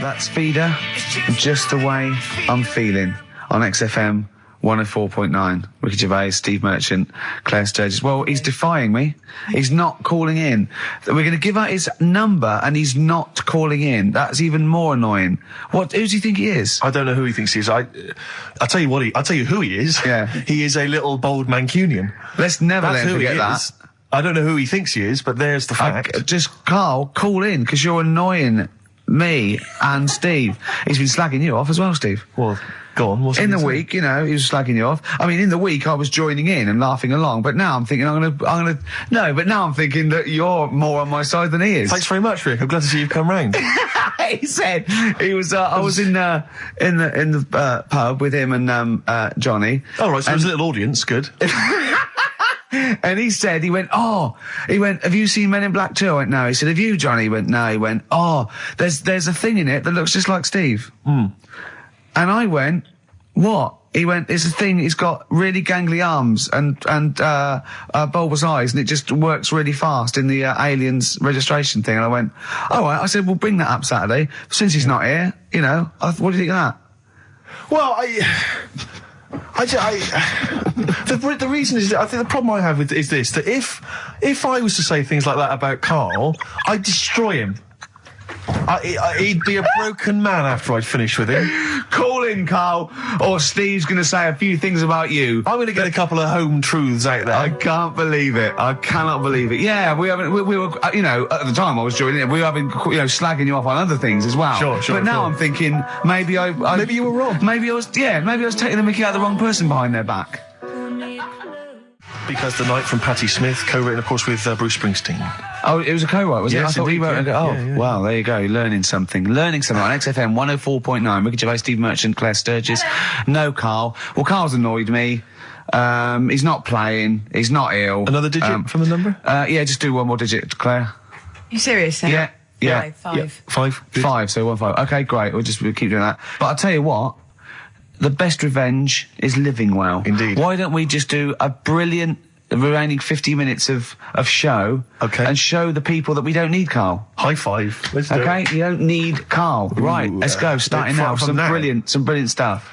That's Feeder, Just the Way I'm Feeling, on XFM 104.9. Ricky Gervais, Steve Merchant, Claire Sturgis. Well, he's defying me. He's not calling in. We're going to give out his number and he's not calling in. That's even more annoying. Who does he think he is? I don't know who he thinks he is. I'll tell you I'll tell you who he is. Yeah. He is a little bold Mancunian. Let's never let him forget that. I don't know who he thinks he is, but there's the fact. Just, Karl, call in, because you're annoying me and Steve. He's been slagging you off as well, Steve. Well, go on. What's in the week, you know, he was slagging you off. I mean, in the week, I was joining in and laughing along, but now I'm thinking but now I'm thinking that you're more on my side than he is. Thanks very much, Rick. I'm glad to see you've come round. He said he was. I was in the pub with him and Johnny. Oh right, so there's a little audience. Good. And he went, have you seen Men in Black 2? I went, no. He said, have you, Johnny? He went, no. He went, there's a thing in it that looks just like Steve. Mm. And I went, what? He went, it's a thing, it's got really gangly arms and bulbous eyes, and it just works really fast in the Aliens registration thing. And I went, all right. I said, we'll bring that up Saturday. Since he's not here, you know, what do you think of that? Well, the reason is, I think the problem I have is this, that if I was to say things like that about Karl, I'd destroy him. He'd be a broken man after I'd finished with him. Call in, Karl, or Steve's going to say a few things about you. I'm going to get a couple of home truths out there. I can't believe it. I cannot believe it. Yeah, we were, you know, at the time I was joining it, we were having, you know, slagging you off on other things as well. Sure. But now I'm thinking, maybe maybe you were wrong. Maybe I was taking the mickey out of the wrong person behind their back. Because the Night from Patti Smith, co-written, of course, with Bruce Springsteen. Oh, it was a co-write, was it? Yes, I thought he wrote it. Oh, yeah. Wow, there you go. Learning something on XFM 104.9. Ricky Gervais, Steve Merchant, Claire Sturgis. No Karl. Well, Karl's annoyed me. He's not playing. He's not ill. Another digit from the number? Yeah, just do one more digit, Claire. You serious? Then? Yeah. Five. Yeah, 5. Good. 5, so 1 5. Okay, great. We'll keep doing that. But I'll tell you what. The best revenge is living well. Indeed. Why don't we just do a brilliant remaining 50 minutes of show, and show the people that we don't need Karl. High five. Let's do it. You don't need Karl. Right, let's go. Starting now. Some brilliant stuff.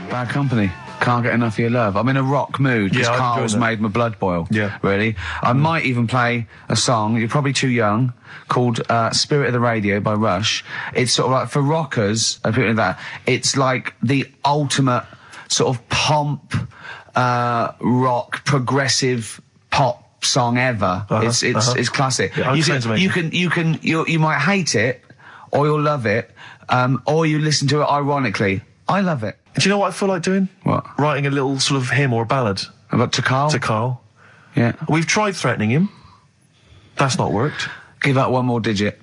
Bad Company. Can't get enough of your love. I'm in a rock mood because Karl's made my blood boil. Yeah. Really. I might even play a song, you're probably too young, called Spirit of the Radio by Rush. It's sort of like, for rockers and people like that, it's like the ultimate sort of pomp, rock, progressive pop song ever. It's classic. Yeah, you might hate it, or you'll love it, or you listen to it ironically. I love it. Do you know what I feel like doing? What? Writing a little sort of hymn or ballad. About to Karl? To Karl. Yeah. We've tried threatening him. That's not worked. Give out one more digit.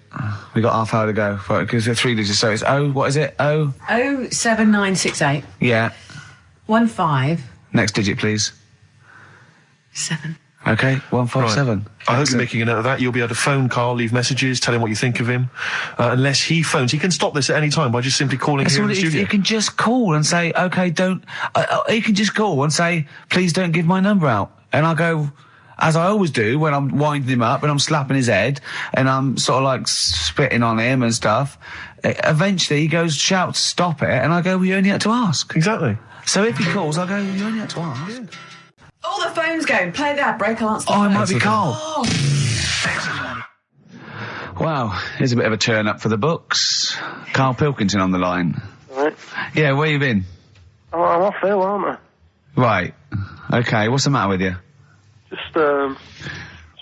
We got half hour to go. Because they're 3 digits, so it's what is it? 07968. Yeah. 15. Next digit, please. 7. Okay, 157. Right. I hope you're making a note of that. You'll be able to phone Karl, leave messages, tell him what you think of him. Unless he phones. He can stop this at any time by just simply calling here in the studio. He can just call and say, okay, he can just call and say, please don't give my number out. And I'll go, as I always do when I'm winding him up and I'm slapping his head and I'm sort of like spitting on him and stuff. Eventually he goes, shouts, stop it. And I go, well, you only had to ask. Exactly. So if he calls, I'll go, you only had to ask. Yeah. All the phone's going. Play that break. I'll answer the phone. It might be Karl. Wow, here's a bit of a turn up for the books. Karl Pilkington on the line. Right. Yeah, where you been? I'm off ill, aren't I? Right. Okay, what's the matter with you? Just a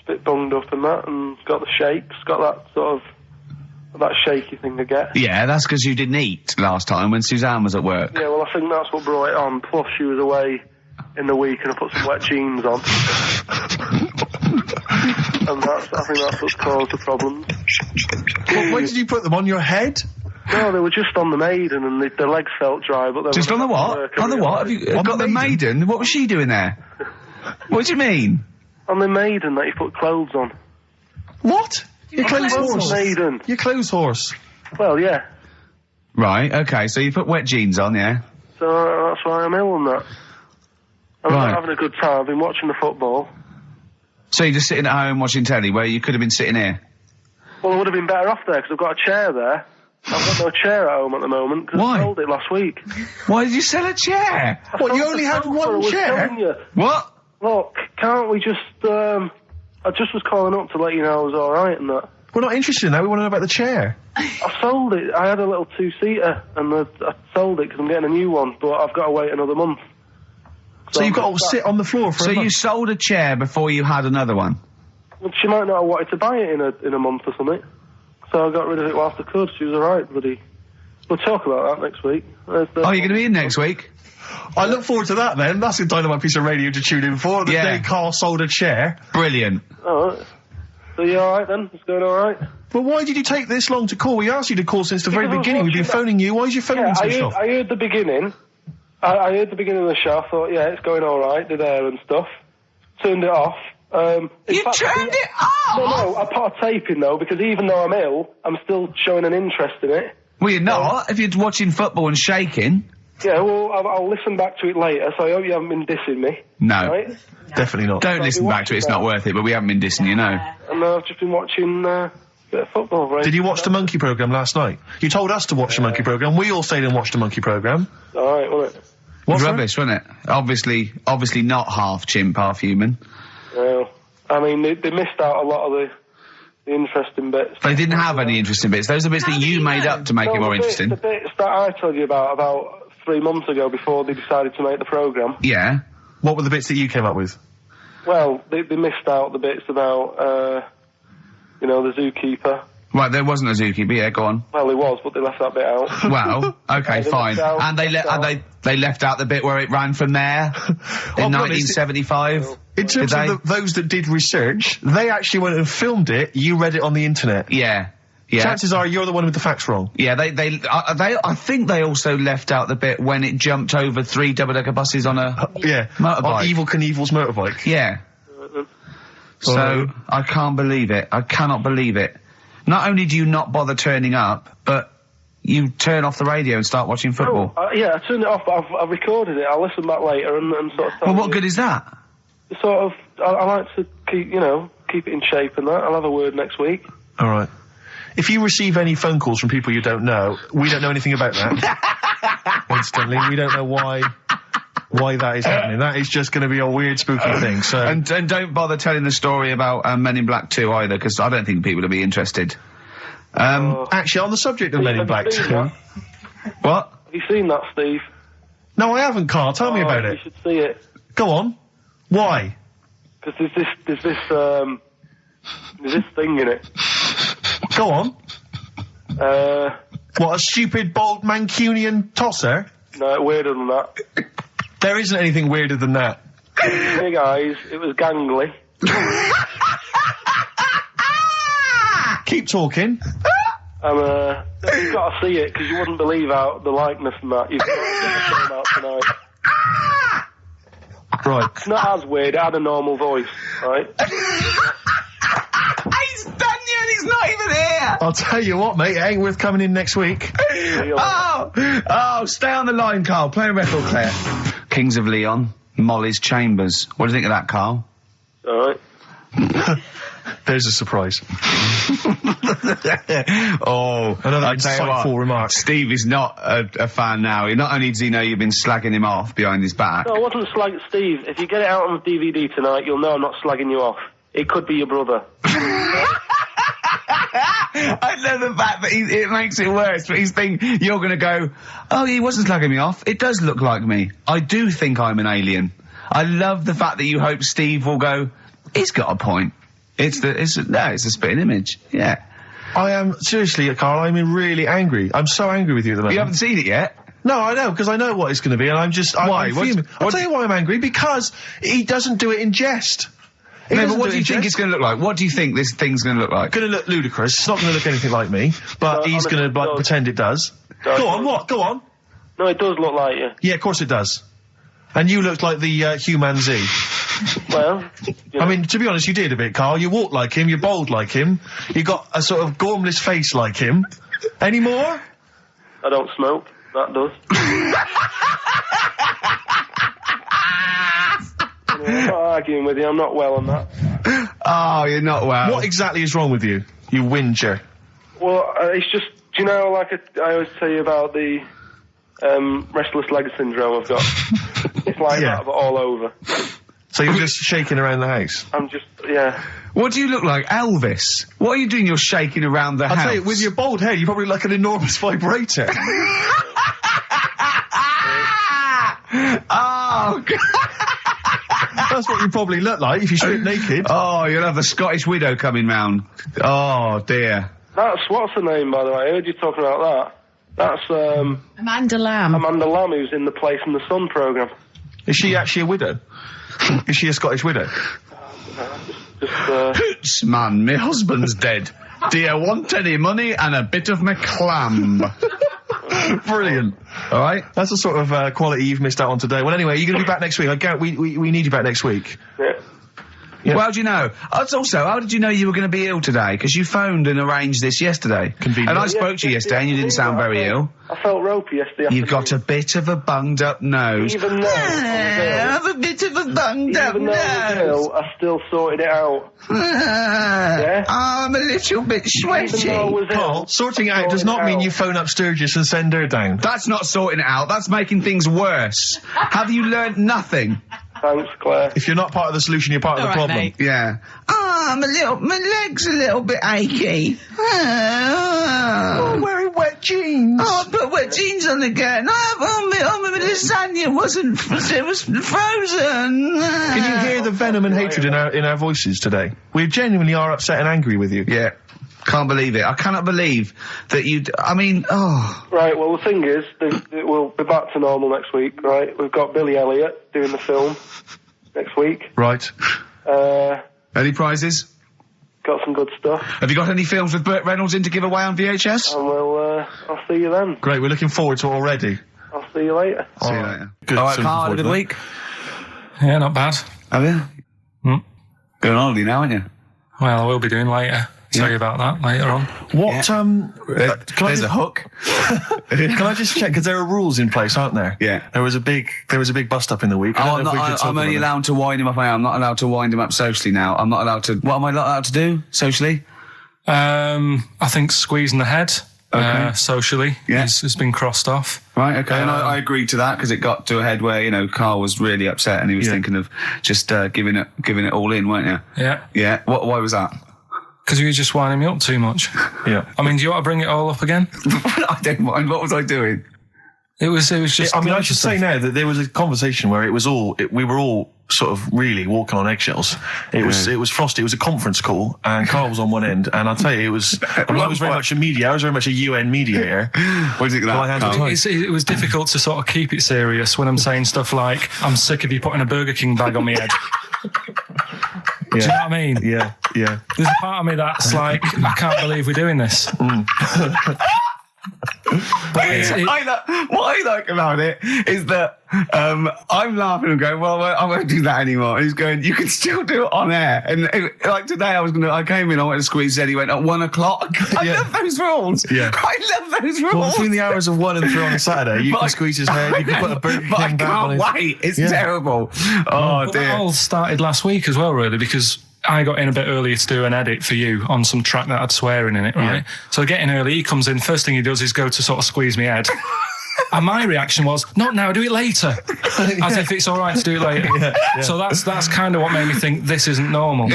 bit bunged up and that, and got the shakes, got that sort of, that shaky thing I get. Yeah, that's because you didn't eat last time when Suzanne was at work. Yeah, well, I think that's what brought it on. Plus, she was away in the week and I put some wet jeans on. And I think that's what's caused the problem. Well, when did you put them on your head? No, they were just on the Maiden and the legs felt dry. But just on the what? On the what? Have you got the Maiden? What was she doing there? What do you mean? On the Maiden that you put clothes on. What? Your clothes horse. Maiden. Your clothes horse. Well, yeah. Right, okay, so you put wet jeans on, yeah? So that's why I'm ill and that. I'm not having a good time. I've been watching the football. So you're just sitting at home watching telly where you could have been sitting here? Well, I would have been better off there because I've got a chair there. I've got no chair at home at the moment because Why? I sold it last week. Why did you sell a chair? What, you only had one chair? Telling you. What? Look, can't we just, I just was calling up to let you know I was alright and that. We're not interested in that, we want to know about the chair. I sold it. I had a little two-seater and I sold it because I'm getting a new one, but I've got to wait another month. So you've got to sit on the floor for So a month? you sold a chair before you had another one? Well, she might not have wanted to buy it in a month or something. So I got rid of it whilst I could. She was alright, bloody. We'll talk about that next week. Oh, you're going to be in next week? I look forward to that then. That's a dynamite piece of radio to tune in for. The day Karl sold a chair. Brilliant. Alright. So you alright then? It's going alright? But why did you take this long to call? We asked you to call since the very beginning. We've been phoning you. Why is your phone switched off? I heard the beginning. I heard the beginning of the show. I thought, yeah, it's going alright, the there and stuff. Turned it off. You turned it off? No, I put a tape in though, because even though I'm ill, I'm still showing an interest in it. Well, you're not. If you're watching football and shaking. Yeah, well, I'll listen back to it later, so I hope you haven't been dissing me. No. Right? Definitely not. Don't listen back to it, it's not worth it, but we haven't been dissing you, no. And I've just been watching a bit of football, right? Did you watch the Monkey programme last night? You told us to watch the Monkey programme. We all stayed and watched the Monkey programme. Alright, wasn't it? It was rubbish, wasn't it? Obviously not half chimp, half human. Well, I mean, they missed out a lot of the interesting bits. They didn't have any interesting bits. Those are bits that you made up to make it more interesting. The bits that I told you about 3 months ago before they decided to make the programme. Yeah. What were the bits that you came up with? Well, they missed out the bits about, the zookeeper. Right, there wasn't a zookeeper, yeah, go on. Well, there was, but they left that bit out. Well, okay, They fine. left out- And they left out the bit where it ran from there in 1975. In terms of those that did research, they actually went and filmed it. You read it on the internet. Yeah. Yeah. Chances are you're the one with the facts wrong. Yeah, I think they also left out the bit when it jumped over 3 double-decker buses on a motorbike. On Evil Knievel's motorbike. Yeah. So, I can't believe it. I cannot believe it. Not only do you not bother turning up, but you turn off the radio and start watching football. Yeah, I turned it off, but I've recorded it. I'll listen back later and sort of tell Well, what you. good is that? Sort of, I like to keep it in shape and that. I'll have a word next week. All right. If you receive any phone calls from people you don't know, we don't know anything about that. Instantly, we don't know why that is happening. That is just going to be a weird, spooky thing. So And don't bother telling the story about Men in Black 2 either, because I don't think people will be interested. actually, on the subject of Men in Black 2, What? Have you seen that, Steve? no, I haven't, Karl. Tell me about You it. should see it. Go on. Why? Because there's this thing in it. Go on. What, a stupid, bald Mancunian tosser? No, weirder than that. There isn't anything weirder than that. Big eyes, it was gangly. Keep talking. And, you've got to see it, because you wouldn't believe how the likeness and that. You've got to get the film out tonight. Right. It's not as weird, it had a normal voice, right? He's done yet, he's not even here! I'll tell you what, mate, it ain't worth coming in next week. Oh, stay on the line, Karl. Play a record, Claire. Kings of Leon, Molly's Chambers. What do you think of that, Karl? Alright. There's a surprise. Oh, Another I tell you insightful what, remark. Steve is not a fan now. Not only does he know you've been slagging him off behind his back. No, I wasn't slagging Steve. If you get it out on DVD tonight, you'll know I'm not slagging you off. It could be your brother. I love the fact that it makes it worse, but you're going to go, oh, he wasn't slagging me off. It does look like me. I do think I'm an alien. I love the fact that you hope Steve will go, he's got a point. It's a spitting image. Yeah. I am, seriously, Karl, I'm really angry. I'm so angry with you at the moment. You haven't seen it yet? No, I know, because I know what it's going to be, and I'm just... Why? I'm fuming. I'll tell you why I'm angry, because he doesn't do it in jest. No, but what do you think it's going to look like? What do you think this thing's going to look like? Going to look ludicrous. It's not going to look anything like me, but No, he's going to honestly, pretend it does. Go on, what? Go on. No, it does look like you. Yeah, of course it does. And you looked like the Human Z. Well, I mean, to be honest, you did a bit, Karl. You walk like him, you're bold like him, you got a sort of gormless face like him. Any more? I don't smoke. That does. I'm not arguing with you. I'm not well on that. Oh, you're not well. What exactly is wrong with you? You whinger. Well, it's just you know, like I always tell you about the restless leg syndrome I've got? It's like that, but all over. So you're just shaking around the house? I'm just, yeah. What do you look like, Elvis? What are you doing? You're shaking around the house. I'll tell you, with your bald head, you probably look like an enormous vibrator. Oh, God. That's what you probably look like if you strip naked. Oh, you'll have the Scottish widow coming round. Oh, dear. That's, what's her name, by the way? I heard you talking about that. That's, Amanda Lamb. Amanda Lamb, who's in the Place in the Sun programme. Is she actually a widow? Is she a Scottish widow? Hoots, man, my husband's dead. Do you want any money and a bit of my clam? Brilliant. All right? That's the sort of quality you've missed out on today. Well, anyway, you're going to be back next week. We need you back next week. Yeah. Yeah. Well, how do you know? Also, how did you know you were going to be ill today? Because you phoned and arranged this yesterday. Convenient. And I spoke to you yesterday and you didn't sound very ill. I felt ropey yesterday. You've got a bit of a bunged up nose. Even though I have a bit of a bunged up even though I was nose. ill, I still sorted it out. Yeah? I'm a little bit sweaty. Even though I was Paul, ill, sorting it out does not mean you phone up Sturgis and send her down. That's not sorting it out. That's making things worse. Have you learnt nothing? Thanks, Claire. If you're not part of the solution, you're part of the All right, problem. mate. Yeah. My leg's a little bit achy. Oh, wearing wet jeans. Oh, I put wet jeans on again. My lasagna it was frozen. Can you hear the venom and hatred in our voices today? We genuinely are upset and angry with you. Yeah. Can't believe it. I cannot believe that Right, well, the thing is, we'll be back to normal next week, right? We've got Billy Elliot doing the film next week. Right. Any prizes? Got some good stuff. Have you got any films with Burt Reynolds in to give away on VHS? And I'll see you then. Great, we're looking forward to it already. I'll see you later. See you later. Good. All right, So Carl, looking had a good forward week? Yeah, not bad. Have you? Going on holiday now, aren't you? Well, I will be doing later. Tell you about that later on. What, There's a hook. Can I just check, because there are rules in place, aren't there? Yeah. There was a big bust up in the week. I'm only allowed to wind him up. I'm not allowed to wind him up socially now. I'm not allowed to. What am I not allowed to do socially? I think squeezing the head, socially, Yeah. has been crossed off. Right, okay. And I agreed to that because it got to a head where, Carl was really upset and he was thinking of just giving it all in, weren't you? Yeah. Yeah. Why was that? Because you were just winding me up too much. Yeah. I mean, do you want to bring it all up again? I don't mind. What was I doing? It was just... I should say now that there was a conversation where we were all sort of really walking on eggshells. It was frosty. It was a conference call, and Carl was on one end, and I'll tell you, I was very much a media. I was very much a UN mediator. What do you think of that, Carl? It was difficult to sort of keep it serious when I'm saying stuff like, I'm sick of you putting a Burger King bag on my head. Do you know what I mean? Yeah. There's a part of me that's like, I can't believe we're doing this. What I like about it is that I'm laughing and going, well, I won't do that anymore. And he's going, you can still do it on air. And like today, I came in, I went to squeeze it. He went at 1 o'clock. I love those rules. Yeah. I love those rules. Well, between the hours of 1 and 3 on a Saturday, you can squeeze his head. You can put a Burger King I back on his... can't wait. It's terrible. Oh, But dear. that all started last week as well, really, because I got in a bit earlier to do an edit for you on some track that had swearing in it, right? Yeah. So I get in early, he comes in, first thing he does is go to sort of squeeze me head. And my reaction was, not now, do it later. As if it's all right to do it later. Yeah. So that's kind of what made me think this isn't normal.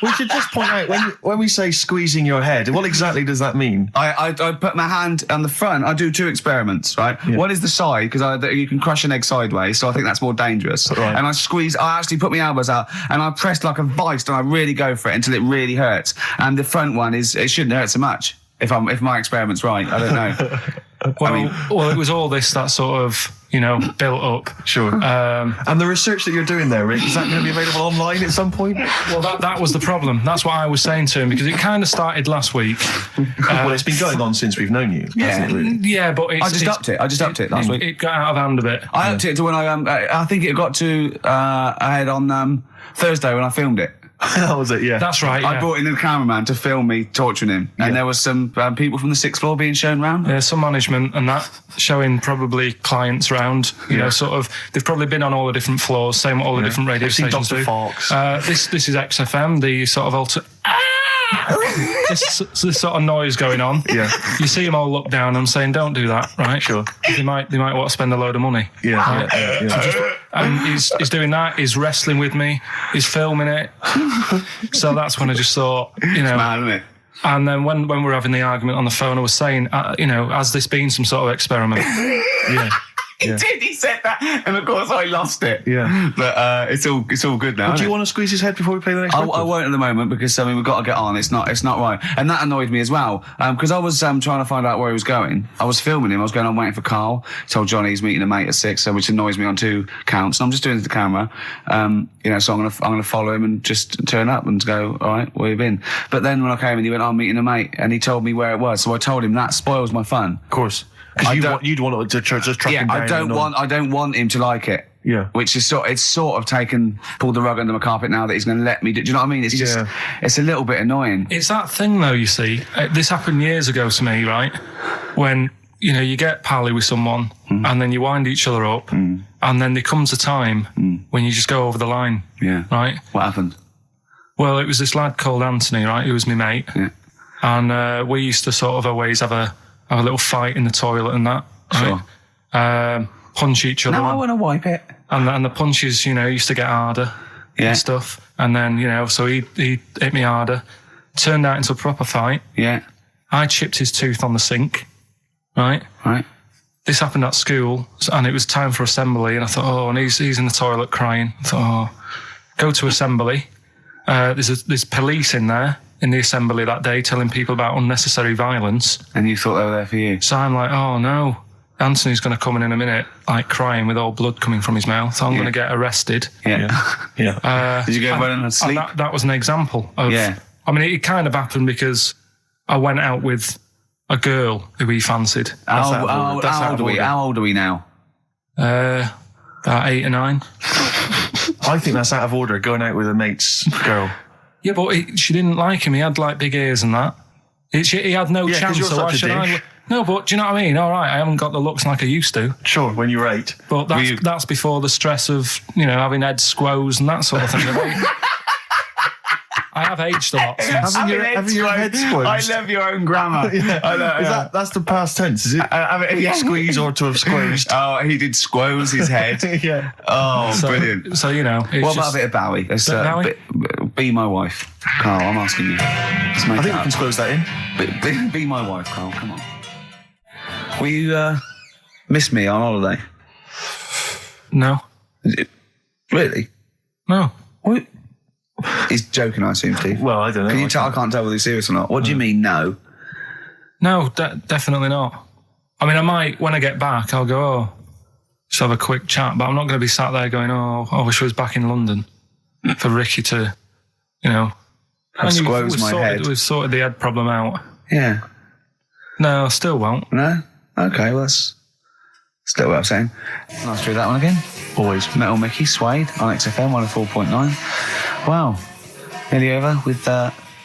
We should just point out, when we say squeezing your head, what exactly does that mean? I put my hand on the front. I do 2 experiments, right? Yeah. One is the side, because you can crush an egg sideways, so I think that's more dangerous. Right. And I actually put my elbows out, and I pressed like a vice, and I really go for it until it really hurts. And the front one it shouldn't hurt so much, if my experiment's right. I don't know. Well, it was all this that sort of, built up. Sure. And the research that you're doing there, Rick, is that going to be available online at some point? Well, that was the problem. That's what I was saying to him, because it kind of started last week. Well, it's been going on since we've known you. Yeah, really? Yeah, but I just upped it last week. It got out of hand a bit. I upped it to when I think it got to ahead on Thursday when I filmed it. That was it, yeah. That's right, yeah. I brought in a cameraman to film me torturing him. And there was some people from the 6th floor being shown round. Yeah, some management and that, showing probably clients round, sort of, they've probably been on all the different floors, same what all the different radio stations do. Dr. Fox. This is XFM, the sort of this sort of noise going on. Yeah. You see them all look down and saying, "Don't do that," right? Sure. They might want to spend a load of money. Yeah. Right? Yeah. And he's doing that. He's wrestling with me. He's filming it. So that's when I just thought, you know. Mad, isn't it? And then when we were having the argument on the phone, I was saying, you know, has this been some sort of experiment? Yeah. He did. He said that, and of course I lost it. Yeah. But it's all good now. Do you want to squeeze his head before we play the next record? I won't at the moment because I mean we've got to get on. It's not right, and that annoyed me as well because I was trying to find out where he was going. I was filming him. I was going on waiting for Karl. He told Johnny he's meeting a mate at 6, which annoys me on 2 counts. And I'm just doing it to the camera, you know. So I'm gonna follow him and just turn up and go. All right, where you been? But then when I came in, he went, "I'm meeting a mate," and he told me where it was. So I told him that spoils my fun. Of course. Because you'd want to just track him down. I don't want him to like it. Yeah. Which is pulled the rug under my carpet now that he's going to let me do. Do you know what I mean? It's just, it's a little bit annoying. It's that thing though, you see. This happened years ago to me, right? When, you know, you get pally with someone and then you wind each other up and then there comes a time when you just go over the line. Yeah. Right? What happened? Well, it was this lad called Anthony, right? Who was my mate. Yeah. And we used to sort of always have a little fight in the toilet and that. Right? Sure. Punch each other. No, I want to wipe it. And the punches, you know, used to get harder and stuff. And then, you know, so he hit me harder. Turned out into a proper fight. Yeah. I chipped his tooth on the sink. Right? Right. This happened at school and it was time for assembly and I thought, oh, and he's in the toilet crying. I thought, oh, go to assembly. There's police in there in the assembly that day telling people about unnecessary violence. And you thought they were there for you? So I'm like, oh no, Anthony's going to come in a minute, like crying with all blood coming from his mouth. So I'm going to get arrested. Yeah. Did you go running and sleep? And that was an example of, I mean, it kind of happened because I went out with a girl who he fancied. How old are we now? About 8 or 9. I think that's out of order, going out with a mate's girl. Yeah, but she didn't like him. He had like big ears and that. He had no chance. You're so why should I? No, but do you know what I mean? All right, I haven't got the looks like I used to. Sure, when you were 8. But that's before the stress of, you know, having head squoze and that sort of thing. I have aged a lot. Having your head squoze. I love your own grammar. I know, that's the past tense, is it? Squeeze or to have squozed. Oh, he did squoze his head. Yeah. Oh, brilliant. So, you know. What about a bit of Bowie? Be my wife. Karl, I'm asking you. I think we can squoze that in. Be my wife, Karl, come on. Will you miss me on holiday? No. Really? No. What? He's joking, I assume, Steve. Well, I don't know. Can you tell? I can't tell whether he's serious or not. What do you mean, no? No, definitely not. I mean, I might, when I get back, I'll go, oh, just have a quick chat, but I'm not going to be sat there going, oh, I wish I was back in London for Ricky to, you know. Squoze my head. We've sorted the head problem out. Yeah. No, I still won't. No? Okay, well, that's still what I'm saying. Nice to do that one again. Always. Metal Mickey, Suede on XFM 104.9. Wow. Nearly over with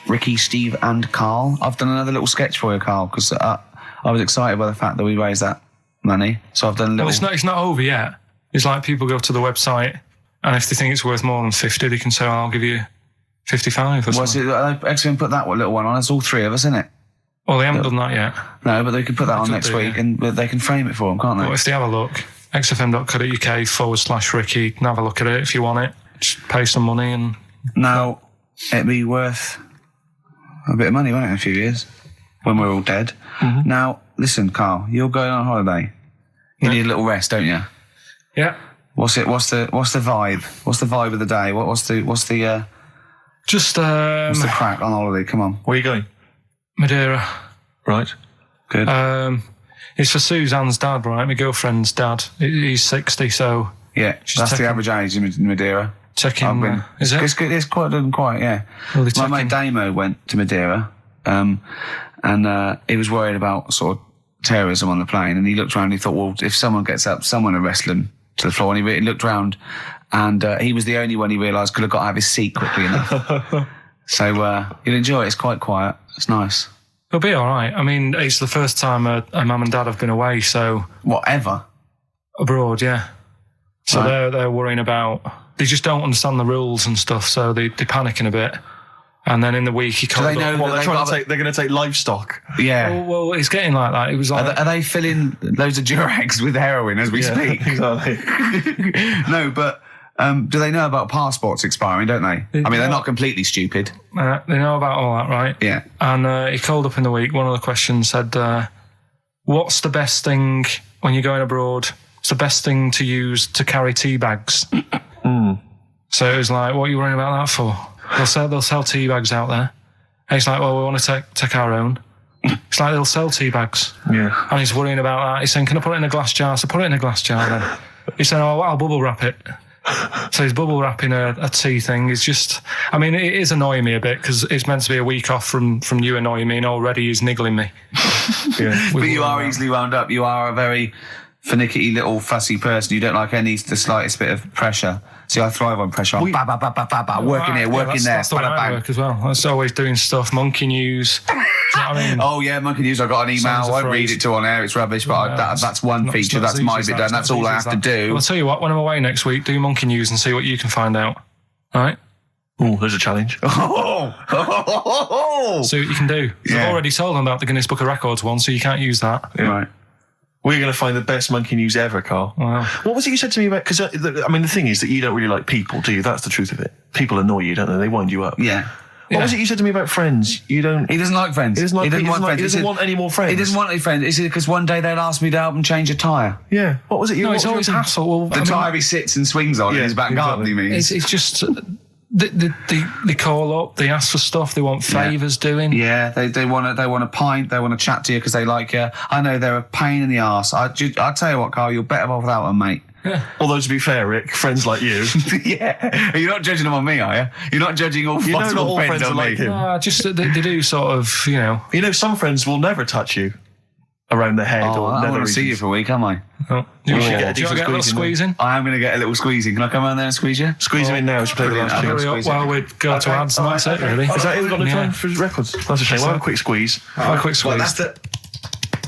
Ricky, Steve and Karl. I've done another little sketch for you, Karl, because I was excited by the fact that we raised that money. So I've done a little... Well, it's not over yet. It's like people go to the website and if they think it's worth more than 50, they can say, oh, I'll give you 55 or something. XFM put that little one on. It's all 3 of us, isn't it? Well, they haven't done that yet. No, but they can put that on next week and they can frame it for them, can't they? Well, if they have a look, xfm.co.uk/Ricky, can have a look at it if you want it. Just pay some money and... Now, it'd be worth a bit of money, won't it, in a few years, when we're all dead. Mm-hmm. Now, listen, Karl, you're going on holiday. You need a little rest, don't you? Yeah. What's the vibe? What's the vibe of the day? What's the crack on holiday? Come on. Where are you going? Madeira. Right. Good. It's for Suzanne's dad, right? My girlfriend's dad. He's 60, so... Yeah, that's the average age in Madeira. Checking... is it? It's quite, yeah. Well, my mate Damo went to Madeira, and he was worried about sort of terrorism on the plane, and he looked around and he thought, well, if someone gets up, someone will wrestle him to the floor, and he looked around, and he was the only one he realised could have got out of his seat quickly enough. So you'll enjoy it. It's quite quiet. It's nice. It'll be all right. I mean, it's the first time a mum and dad have been away, so... Whatever? Abroad, yeah. So right. they're worrying about... They just don't understand the rules and stuff, so they're panicking a bit. And then in the week he called they know up. Well, that they're going to take livestock. Yeah. Well, it's getting like that. It was like... Are they filling loads of Durags with heroin as we speak? Exactly. No, but do they know about passports expiring, don't they? I mean, they're not completely stupid. They know about all that, right? Yeah. And he called up in the week. One of the questions said, what's the best thing when you're going abroad? What's the best thing to use to carry tea bags? So it was like, what are you worrying about that for? They'll sell tea bags out there. And he's like, well, we want to take our own. It's like they'll sell tea bags. Yeah. And he's worrying about that. He's saying, can I put it in a glass jar? So put it in a glass jar then. He's saying, oh, I'll bubble wrap it. So he's bubble wrapping a tea thing. It's just, I mean, it is annoying me a bit because it's meant to be a week off from you annoying me, and already he's niggling me. Yeah. But you are easily wound up. You are a very finicky little fussy person. You don't like the slightest bit of pressure. See, I thrive on pressure. I'm working here, working there. That's the way I work as well. That's always doing stuff. Monkey news. Do you know what I mean? Oh yeah, Monkey News. I got an email. I won't read it to on air. It's rubbish, but that's one feature. That's my bit done. That's all I have to do. Well, I'll tell you what. When I'm away next week, do Monkey News and see what you can find out. All right? Oh, there's a challenge. See what you can do. Yeah. I've already told them about the Guinness Book of Records one, so you can't use that. Yeah. Right. We're going to find the best Monkey News ever, Karl. Wow. What was it you said to me about... Because, I mean, the thing is that you don't really like people, do you? That's the truth of it. People annoy you, don't they? They wind you up. Yeah. What was it you said to me about friends? You don't... He doesn't like friends. He doesn't want any more friends. He doesn't want any friends. Is it because one day they'll ask me to help him change a tyre? Yeah. What was it? No, it's always hassle. Well, the tyre he sits and swings on in his back garden, he means. It's just... They call up, they ask for stuff, they want favours doing. Yeah, they want a pint, they want to chat to you because they like you. I know they're a pain in the arse. I'll tell you what, Karl, you're better off without them, mate. Yeah. Although, to be fair, Rick, friends like you... Yeah. You're not judging them on me, are you? You're not judging all possible friends on me. Just they do sort of, you know... You know, some friends will never touch you around the head or I nether want to see you for a week, am I? Oh. Do you get a little squeeze in? I am going to get a little squeezing. Can I come around there and squeeze you? Squeeze him in now. Play the last tune. Well, we'd go to ads and that's it, really. Is that it? We've got no time for records. That's a shame. We'll have a quick squeeze. A quick squeeze. Well,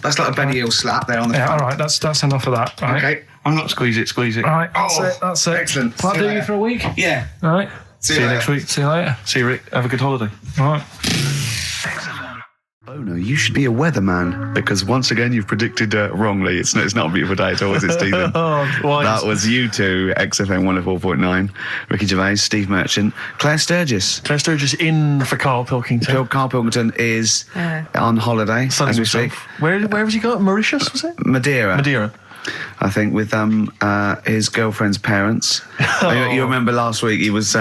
that's like a Benny Hill slap there on the front. All right. That's enough of that. Right? Okay. I'm not squeeze it. All right. That's it. Excellent. Will I do you for a week? Yeah. All right. See you next week. See you later. See you, Rick. Have a good holiday. All right. Oh no, you should be a weatherman because once again you've predicted wrongly. It's not a beautiful day at all, is it, Stephen? That was you two, XFM 104.9, Ricky Gervais, Steve Merchant, Claire Sturgis. Claire Sturgis in for Karl Pilkington. Karl Pilkington is on holiday as we speak. Where has he got? Mauritius, was it? Madeira. I think with his girlfriend's parents. You remember last week he was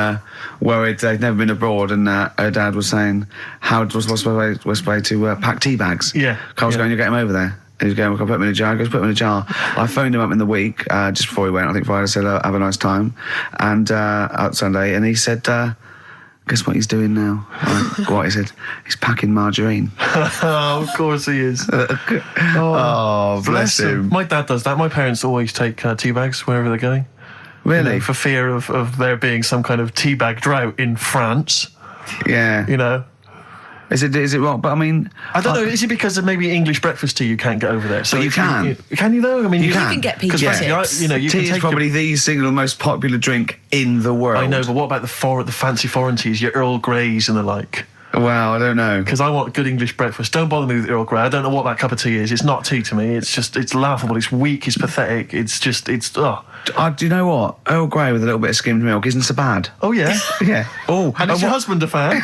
worried they'd never been abroad, and her dad was saying what's the way to pack tea bags. Yeah. Carl's going, you get him over there. And he's going, we'll put him in a jar. He goes, put him in a jar. I phoned him up in the week just before he went. I think Friday, said have a nice time, and out Sunday, and he said. Guess what he's doing now? What he said? He's packing margarine. Oh, of course he is. Bless him. My dad does that. My parents always take tea bags wherever they're going. Really? You know, for fear of there being some kind of tea bag drought in France. Yeah. You know. Is it wrong? But I mean, I don't know. Is it because of maybe English breakfast tea you can't get over there? So you can. Can you though? I mean, you can get peach tips. You tea is probably the single most popular drink in the world. I know, but what about the fancy foreign teas, your Earl Greys and the like? Well, I don't know. Because I want good English breakfast. Don't bother me with Earl Grey. I don't know what that cup of tea is. It's not tea to me. It's laughable. It's weak. It's pathetic. Do you know what? Earl Grey with a little bit of skimmed milk isn't so bad. Oh yeah, yeah. Oh, and is your husband a fan?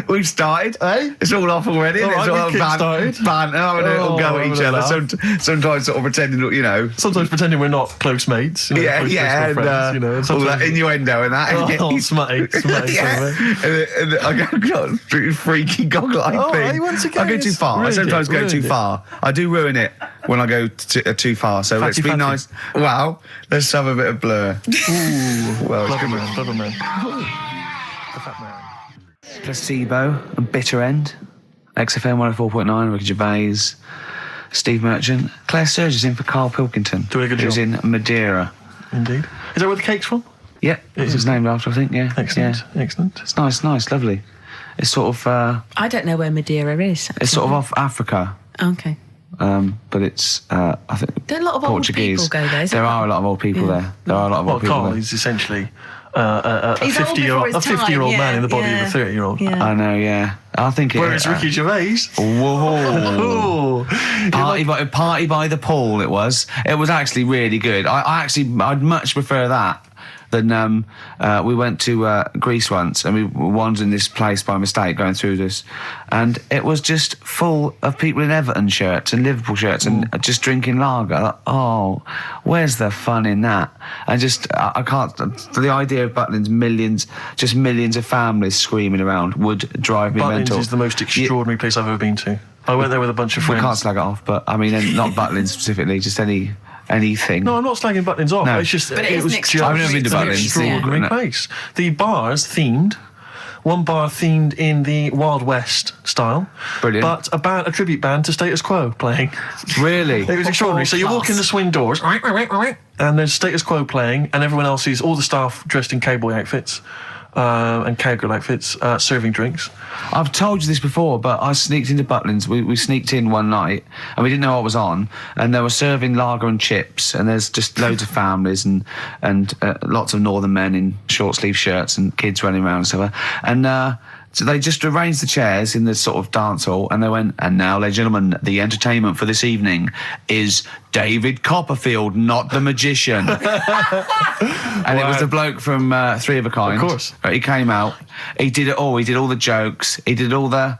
We've started. Eh? It's all off already. It's all started. We'll go at each other. Sometimes sort of pretending, you know. Sometimes pretending we're not close mates. You know, and friends, you know. All that innuendo and that. Smutty. And I got a freaky goggle-eyed thing. I go too far. I sometimes go too far. I do ruin it when I go too far. So let's be nice. Wow. Let's have a bit of blur. Ooh. Well, clever man. Placebo and Bitter End. XFM 104.9, Ricky Gervais, Steve Merchant. Claire Sturgis in for Karl Pilkington. Doing a good job. Who's in Madeira. Indeed. Is that where the cake's from? Yeah, it's his name after, I think, yeah. Excellent. It's nice, lovely. It's sort of... I don't know where Madeira is. Actually. It's sort of off Africa. Okay. But it's, I think, there are a lot of Portuguese. Old people go there. There are a lot of old people there. There are a lot of old people Karl there. is essentially a 50-year-old man in the body of a 30-year-old. Yeah. I know, yeah. I think Whereas Ricky Gervais... Whoa. Party by the pool, it was. It was actually really good. I'd much prefer that than we went to Greece once, and we wandered in this place by mistake going through this, and it was just full of people in Everton shirts and Liverpool shirts and just drinking lager. Oh, where's the fun in that? I can't. The idea of Butlins, millions of families screaming around would drive me mental. Butlins is the most extraordinary place I've ever been to. I went there with a bunch of friends. We can't slag it off, but I mean, not Butlins specifically, just anything. No, I'm not slagging Butlins off. No. It's just But it was just I've never been to an Butlins. extraordinary place. The bars themed. One bar themed in the Wild West style. Brilliant. But a tribute band to Status Quo playing. Really? It was extraordinary. So you walk in the swing doors, and there's Status Quo playing, and everyone else is all the staff dressed in cowboy outfits. And cowgirl outfits, serving drinks. I've told you this before, but I sneaked into Butlins. We sneaked in one night, and we didn't know what was on, and they were serving lager and chips, and there's just loads of families and lots of northern men in short-sleeve shirts and kids running around and stuff. And so they just arranged the chairs in this sort of dance hall, and they went, and now, ladies and gentlemen, the entertainment for this evening is David Copperfield, not the magician. And it was the bloke from Three of a Kind. Of course. He came out, he did it all, he did all the jokes, he did all the,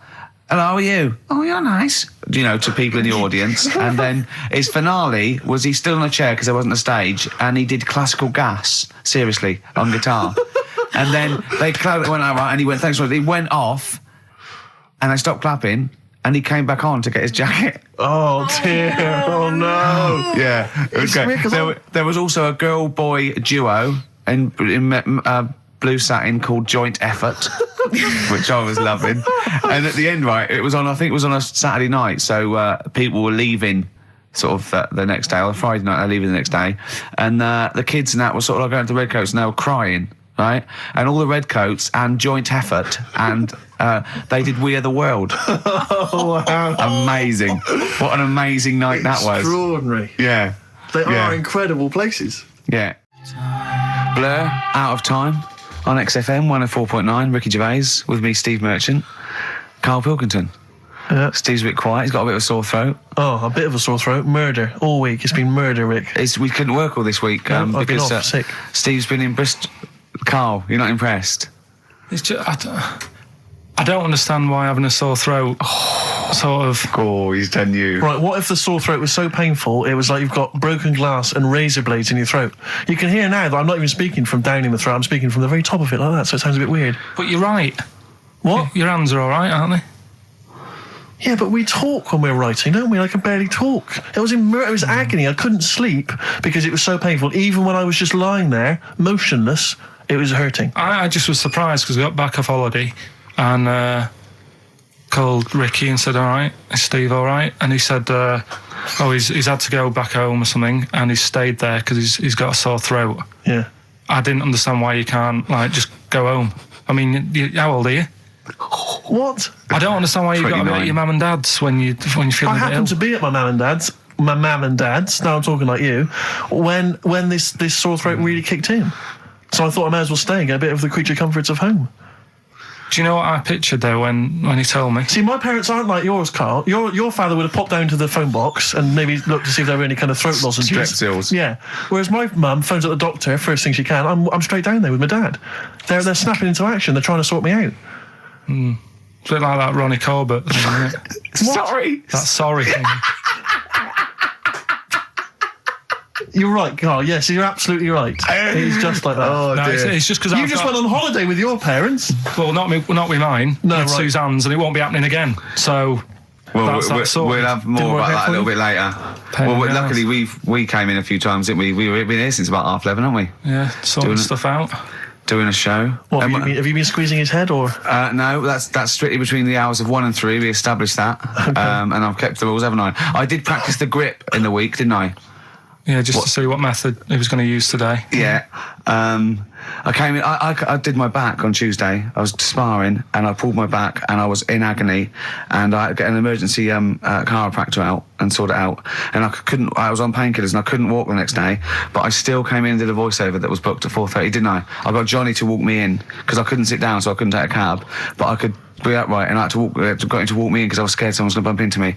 hello, how are you? Oh, you're nice. To people in the audience. And then his finale was he stood on a chair because there wasn't a stage, and he did Classical Gas, seriously, on guitar. And then they went out, right, and he went, thanks for it. He went off, and they stopped clapping, and he came back on to get his jacket. Oh, dear. Oh, no. Yeah. Okay. There was also a girl-boy duo in blue satin called Joint Effort, which I was loving. And at the end, right, I think it was on a Saturday night, so people were leaving sort of the next day, or Friday night, they're leaving the next day. And the kids and that were sort of like going to Redcoats, and they were crying. Right, and all the Redcoats and Joint Effort, and they did We Are the World. Oh, wow. Amazing. What an amazing night that was. Extraordinary. Yeah. They are incredible places. Yeah. Blur, Out of Time, on XFM 104.9, Ricky Gervais, with me, Steve Merchant, Karl Pilkington. Yeah. Steve's a bit quiet, he's got a bit of a sore throat. Oh, a bit of a sore throat. Murder. All week. It's been murder, Rick. We couldn't work all this week I've been because off sick. Steve's been in Bristol. Karl, you're not impressed? It's just, I don't understand why having a sore throat sort of... Oh, he's done you. Right, what if the sore throat was so painful it was like you've got broken glass and razor blades in your throat? You can hear now that I'm not even speaking from down in the throat, I'm speaking from the very top of it like that, so it sounds a bit weird. But you're right. What? Your hands are all right, aren't they? Yeah, but we talk when we're writing, don't we? I can barely talk. It was agony. I couldn't sleep because it was so painful. Even when I was just lying there, motionless, it was hurting. I just was surprised because I got back off holiday and called Ricky and said, all right, is Steve all right? And he said, he's had to go back home or something, and he's stayed there because he's got a sore throat. Yeah. I didn't understand why you can't, just go home. I mean, how old are you? What? I don't understand why you got to be at your mum and dad's when you're feeling I happened to be at my mum and dad's. My mum and dad's. Now I'm talking like you. When this sore throat really kicked in, so I thought I may as well stay and get a bit of the creature comforts of home. Do you know what I pictured though when he told me? See, my parents aren't like yours, Karl. Your father would have popped down to the phone box and maybe looked to see if there were any kind of throat lozenges. Strepsils. Yeah. Whereas my mum phones up the doctor first thing she can. I'm straight down there with my dad. They're snapping into action. They're trying to sort me out. It's a bit like that Ronnie Corbett thing, isn't it? Sorry. That sorry thing. You're right, Karl. Yes, you're absolutely right. It's just like that. Oh, No, it's just because you just went on holiday with your parents. Well, not with mine. No, with right. Suzanne's, and it won't be happening again. So Well, that's we'll have more about that a little bit later. Luckily we came in a few times, didn't we? We've been here since about 11:30, haven't we? Yeah, sorting stuff out. Doing a show. What, have you been squeezing his head, or? No, that's strictly between the hours of 1 and 3. We established that. Okay. And I've kept the rules, haven't I? I did practice the grip in the week, didn't I? Yeah, just to see what method he was going to use today. Yeah. I came in, I did my back on Tuesday. I was sparring and I pulled my back and I was in agony, and I get an emergency chiropractor out and sort it out. And I was on painkillers and I couldn't walk the next day, but I still came in and did a voiceover that was booked at 4:30, didn't I? I got Johnny to walk me in, because I couldn't sit down, so I couldn't take a cab, but I could be upright, and I had to got him to walk me in because I was scared someone was going to bump into me.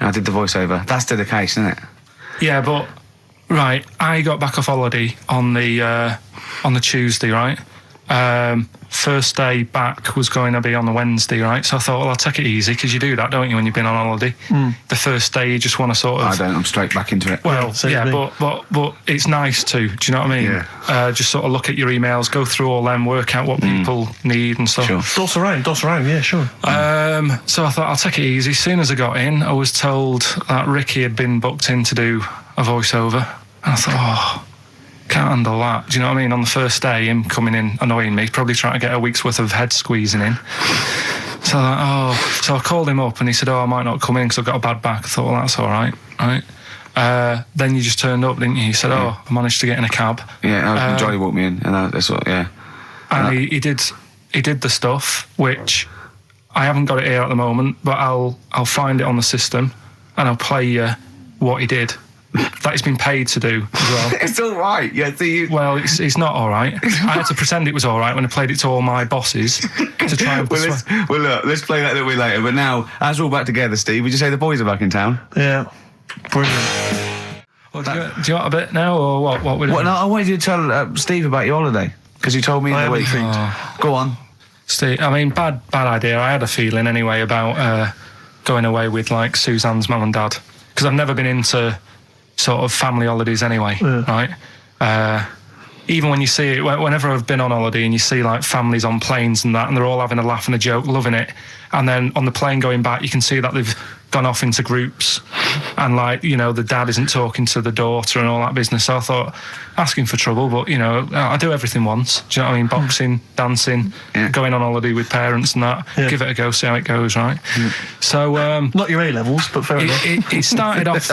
And I did the voiceover. That's still the case, isn't it? Yeah, but, right, I got back off holiday on the Tuesday, right? First day back was going to be on the Wednesday, right? So I thought, well, I'll take it easy, because you do that, don't you, when you've been on holiday? The first day you just want to sort of... I don't, I'm straight back into it. Well, yeah, but it's nice too, do you know what I mean? Yeah. Just sort of look at your emails, go through all them, work out what people need and stuff. Sure. Doss around, yeah, sure. So I thought, I'll take it easy. As soon as I got in, I was told that Ricky had been booked in to do a voiceover. And I thought, can't handle that. Do you know what I mean? On the first day, him coming in annoying me, probably trying to get a week's worth of head squeezing in. So I called him up and he said, I might not come in because I've got a bad back. I thought, well, that's all right, right? Then you just turned up, didn't you? He said, I managed to get in a cab. Yeah, Johnny walked me in, and that's what, yeah. And he did the stuff, which I haven't got it here at the moment, but I'll find it on the system and I'll play you what he did. That he's been paid to do as well. It's all right. Yeah. Well, it's not all right. I had to pretend it was all right when I played it to all my bosses to try and persuade. Look, let's play that a little bit later. But now, as we're all back together, Steve, would you say the boys are back in town? Yeah. Brilliant. Well, do you want a bit now, or what we're doing? No, I wanted you to tell Steve about your holiday, because you told me in the week. Go on. Steve, I mean, bad idea. I had a feeling anyway about going away with, like, Suzanne's mum and dad, because I've never been into sort of family holidays anyway, right? Even when you see it, whenever I've been on holiday and you see like families on planes and that, and they're all having a laugh and a joke, loving it, and then on the plane going back, you can see that they've gone off into groups, and like, you know, the dad isn't talking to the daughter and all that business. So I thought, asking for trouble, but you know, I do everything once. Do you know what I mean? Boxing, dancing, going on holiday with parents and that. Yeah. Give it a go, see how it goes, right? So not your A levels, but fair enough. It started off.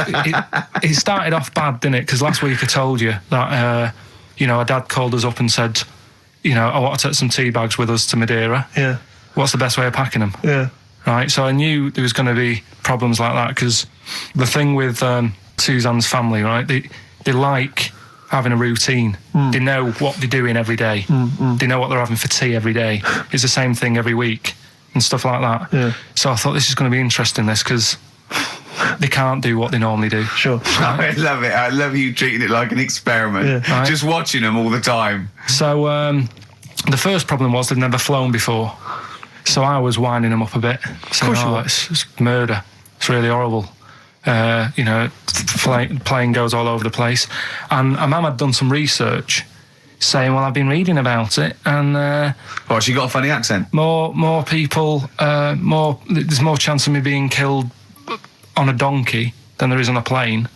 It started off bad, didn't it? Because last week I told you that you know, our dad called us up and said, you know, I want to take some tea bags with us to Madeira. Yeah. What's the best way of packing them? Yeah. Right. So I knew there was going to be problems like that, because the thing with Suzanne's family, right? They like having a routine. They know what they're doing every day. They know what they're having for tea every day. It's the same thing every week and stuff like that. Yeah. So I thought, this is going to be interesting, this, because they can't do what they normally do. Sure. Right? I love it. I love you treating it like an experiment. Yeah. Right? Just watching them all the time. So the first problem was they'd never flown before. So I was winding them up a bit. Saying, it's murder. It's really horrible. You know, plane goes all over the place. And a mum had done some research saying, well, I've been reading about it, and she got a funny accent. More people, there's more chance of me being killed on a donkey than there is on a plane.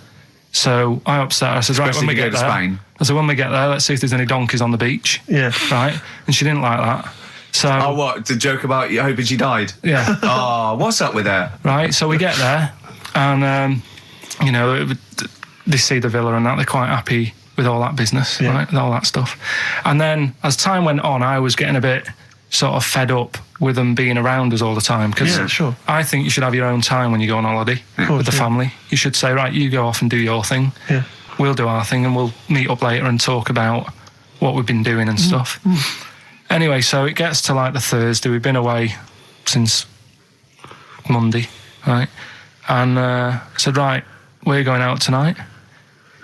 So I upset her. I said, right, when we get there, Spain. I said, when we get there, let's see if there's any donkeys on the beach. Yeah. Right? And she didn't like that. So, what? The joke about you hoping she died? Yeah. What's up with that? Right, so we get there, and, you know, they see the villa and that, they're quite happy with all that business, right, with all that stuff. And then, as time went on, I was getting a bit sort of fed up with them being around us all the time, because I think you should have your own time when you go on holiday with the family. You should say, right, you go off and do your thing. Yeah. We'll do our thing, and we'll meet up later and talk about what we've been doing and stuff. Anyway, so it gets to like the Thursday. We've been away since Monday, right? And I said, right, we're going out tonight.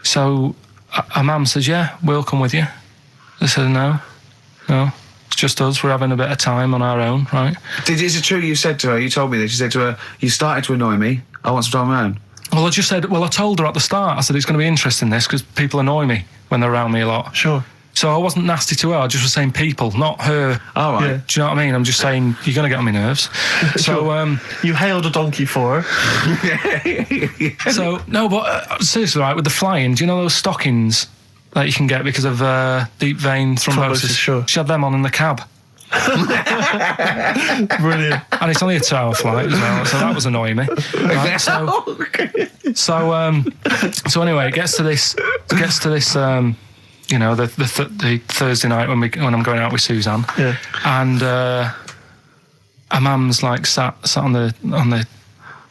So a mum says, yeah, we'll come with you. I said, no, it's just us. We're having a bit of time on our own, right? Is it true you said to her, you told me this, you said to her, you started to annoy me, I want some time on my own? Well, I told her at the start, I said, it's going to be interesting, this, because people annoy me when they're around me a lot. Sure. So I wasn't nasty to her, I just was saying people, not her. All right. Yeah. Do you know what I mean? I'm just saying, you're going to get on my nerves. So, you hailed a donkey for her. So, no, but seriously, right, with the flying, do you know those stockings that you can get because of deep vein thrombosis? Sure. She had them on in the cab. Brilliant. And it's only a 2-hour flight as well, so that was annoying me. Right? So anyway, it gets to this, you know, the Thursday night when I'm going out with Suzanne, and a mum's like sat on the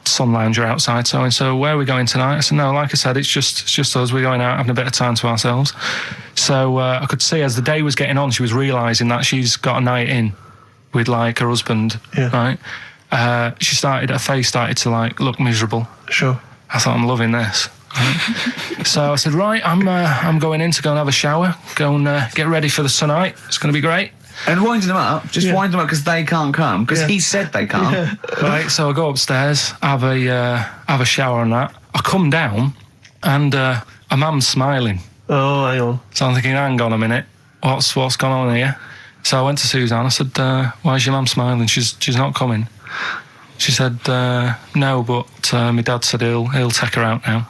sun lounger outside, so where are we going tonight? I said, no, like I said, it's just us. We're going out having a bit of time to ourselves. So I could see as the day was getting on, she was realising that she's got a night in with like her husband, right? Her face started to like look miserable. Sure. I thought, I'm loving this. Right? So I said, right, I'm going in to go and have a shower, go and get ready for the tonight. It's going to be great. And wind them up, wind them up because they can't come, because he said they can't. Yeah. Right, so I go upstairs, have a shower and that. I come down and a mum's smiling. Oh, hang on. So I'm thinking, hang on a minute, what's gone on here? So I went to Suzanne, I said, why's your mum smiling? She's not coming. She said, no, but my dad said he'll take her out now.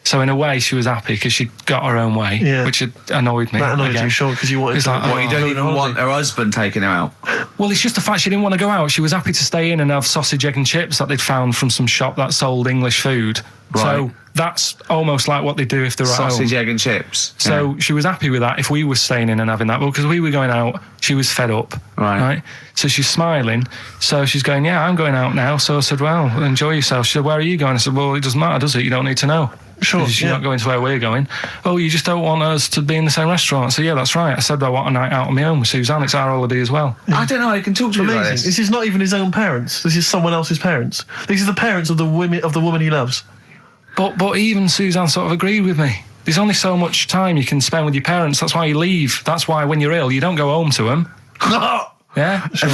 So in a way, she was happy because she got her own way, which annoyed me. That annoyed you, sure, because you wanted to... Like, you don't even want her husband taking her out? Well, it's just the fact she didn't want to go out. She was happy to stay in and have sausage, egg and chips that they'd found from some shop that sold English food. Right. So that's almost like what they do if they're at home. Sausage, egg and chips. So she was happy with that if we were staying in and having that. Well, because we were going out, she was fed up. Right. So she's smiling. So she's going, yeah, I'm going out now. So I said, well, enjoy yourself. She said, where are you going? I said, well, it doesn't matter, does it? You don't need to know. Sure. She's not going to where we're going. Oh, you just don't want us to be in the same restaurant. So yeah, that's right. I said I want a night out on my own with Suzanne. It's our holiday as well. Yeah. I don't know how you can talk to me like this. This is not even his own parents. This is someone else's parents. These are the parents of the woman he loves. But even Suzanne sort of agreed with me. There's only so much time you can spend with your parents. That's why you leave. That's why when you're ill, you don't go home to them. Yeah. Sure.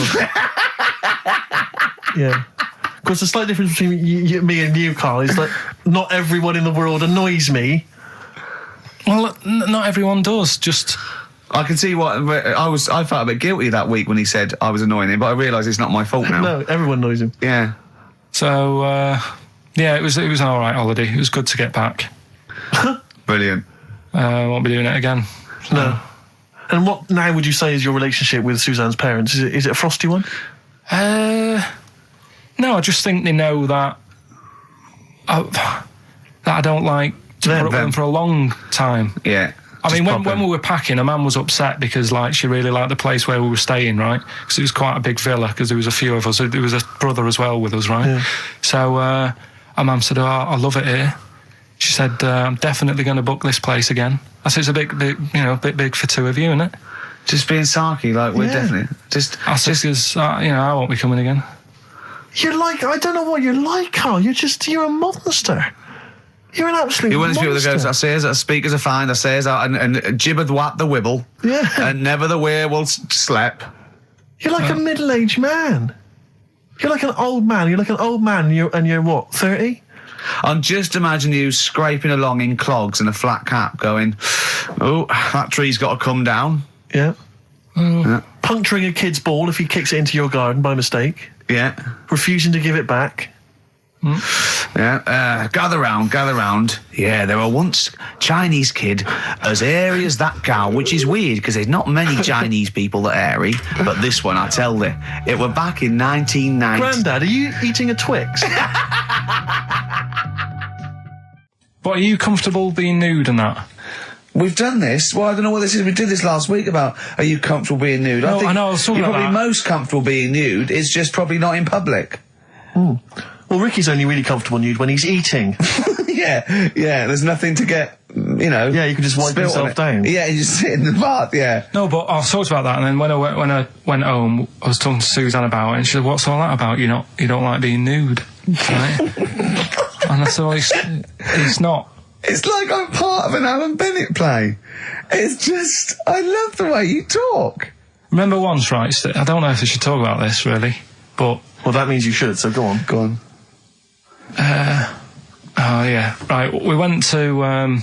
Yeah. Of course, the slight difference between me and you, Karl, is that not everyone in the world annoys me. Well, not everyone does. Just I can see what I felt a bit guilty that week when he said I was annoying him, but I realise it's not my fault now. No, everyone annoys him. Yeah. So yeah, it was an all right holiday. It was good to get back. Brilliant. Won't be doing it again. No. And what now would you say is your relationship with Suzanne's parents? Is it a frosty one? No, I just think they know that I don't like to put up with them for a long time. Yeah. I mean, when we were packing, her mum was upset because like she really liked the place where we were staying, right? Because it was quite a big villa because there was a few of us. There was a brother as well with us, right? Yeah. So our mum said, oh, I love it here. She said, I'm definitely going to book this place again. I said, it's a bit big for two of you, isn't it? Just being sarky, like we're definitely I said, because I won't be coming again. You're like, I don't know what you're like, Karl. You're a monster. You're an absolute monster. You're one of these people that goes, I says that speakers are fine, I says and jibbeth whap the wibble. Yeah. And never the wear slep. You're like a middle-aged man. You're like an old man. You're like an old man and you're what, 30? I'm just imagining you scraping along in clogs and a flat cap going, oh, that tree's got to come down. Yeah. Puncturing a kid's ball if he kicks it into your garden by mistake. Yeah. Refusing to give it back. Yeah. Gather round. Yeah, there were once Chinese kid as airy as that cow, which is weird because there's not many Chinese people that are airy, but this one, I tell you, it were back in 1990. Grandad, are you eating a Twix? But are you comfortable being nude and that? We've done this. Well, I don't know what this is. We did this last week about, are you comfortable being nude? No, I know, I was talking you're about probably that. most comfortable being nude. It's just probably not in public. Well, Ricky's only really comfortable nude when he's eating. Yeah. There's nothing to get, Yeah, you can just wipe yourself down. Yeah, you just sit in the bath, yeah. No, but I talked about that, and then when I went home, I was talking to Suzanne about it, and she said, what's all that about? You don't like being nude, right? And I said, well, it's not. It's like I'm part of an Alan Bennett play. It's just, I love the way you talk. Remember once, right, I don't know if I should talk about this, really, but... Well, that means you should, so go on. Go on. Oh, yeah. Right, we went to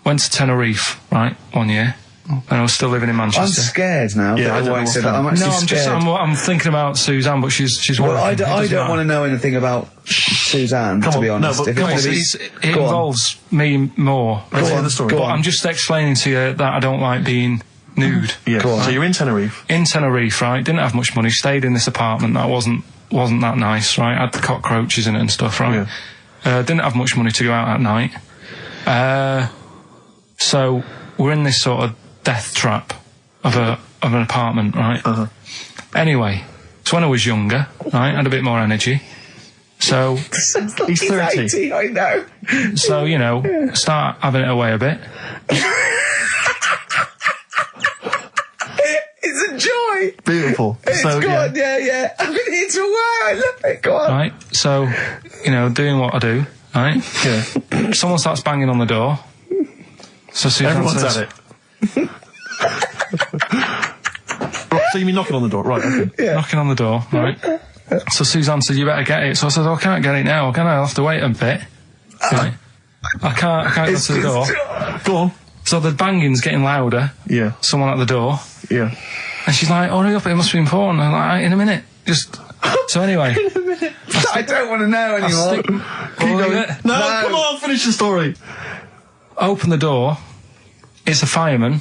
Tenerife, right, one year. And I was still living in Manchester. I'm scared now. Yeah, I don't know what's that. I'm actually scared. I'm thinking about Suzanne, but she's well, I don't want to know anything about Suzanne, to be honest. No, but it involves me more. Let's hear the story. But I'm just explaining to you that I don't like being nude. Yeah. So you're in Tenerife. In Tenerife, right? Didn't have much money. Stayed in this apartment that wasn't that nice, right? Had cockroaches in it and stuff, right? Yeah. Didn't have much money to go out at night. So we're in this sort of death trap of an apartment, right? Anyway, so when I was younger, right, had a bit more energy. So he's 30. 80, I know. So, you know, start having it away a bit. It's a joy. Beautiful. It's so, good, yeah. I've been here to a while. I love it. Go on. Right, so, you know, doing what I do, right? Yeah. Someone starts banging on the door. So Suzanne Everyone's says, at it. Right, so you mean knocking on the door? Right, okay. Yeah. knocking on the door, right? So Suzanne said, you better get it. So I said, I can't get it now, can I? I'll have to wait a bit. Right. I can't go to the door. Go on. So the banging's getting louder. Yeah. Someone at the door. Yeah. And she's like, hurry up, it must be important. I'm like, in a minute. Just... So anyway. I don't want to know anymore. No, come on, finish the story. Open the door. It's a fireman.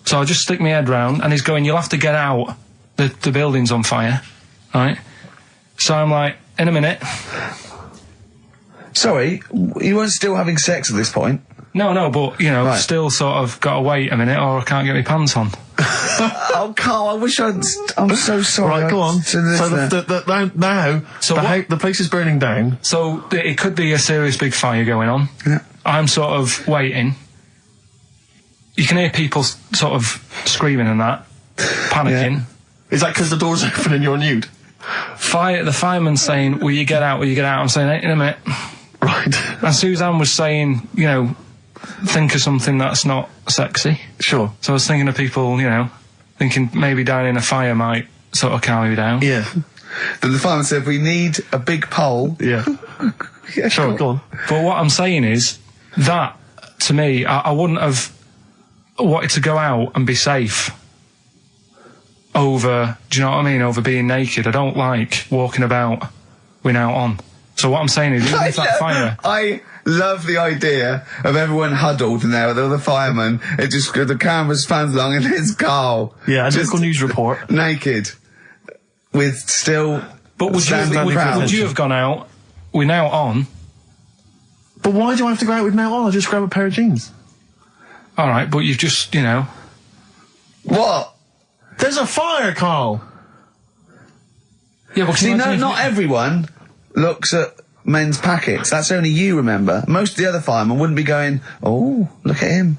So I just stick my head round and he's going, you'll have to get out. The building's on fire. Right? So I'm like, in a minute. Sorry, you weren't still having sex at this point? No, but, you know, Right. still sort of got to wait a minute or I can't get my pants on. Oh, Karl, I wish I'm so sorry. Right, go on. So now, So the place is burning down. So it could be a serious big fire going on. Yeah. I'm sort of waiting. You can hear people sort of screaming and that, panicking. Yeah. Is that because the door's open and you're nude? The fireman's saying, will you get out, I'm saying, in a minute. Right. And Suzanne was saying, you know, think of something that's not sexy. Sure. So I was thinking of people, you know, thinking maybe down in a fire might sort of calm you down. Yeah. Then the fireman said, we need a big pole. Yeah. Yeah, Sure, go on. But what I'm saying is that, to me, I wouldn't have wanted to go out and be safe over, do you know what I mean, over being naked. I don't like walking about without on. So what I'm saying is, even if that fire... I love the idea of everyone huddled in there with all the firemen. It just, the camera spans along and there's Karl. Yeah, a just local news report. naked. With still... But would you have gone out with now on? But why do I have to go out with now on? I'll just grab a pair of jeans. All right, but you've just, you know... What? There's a fire, Karl! Yeah, but See, not everyone looks at men's packets. That's only you, remember. Most of the other firemen wouldn't be going, oh, look at him.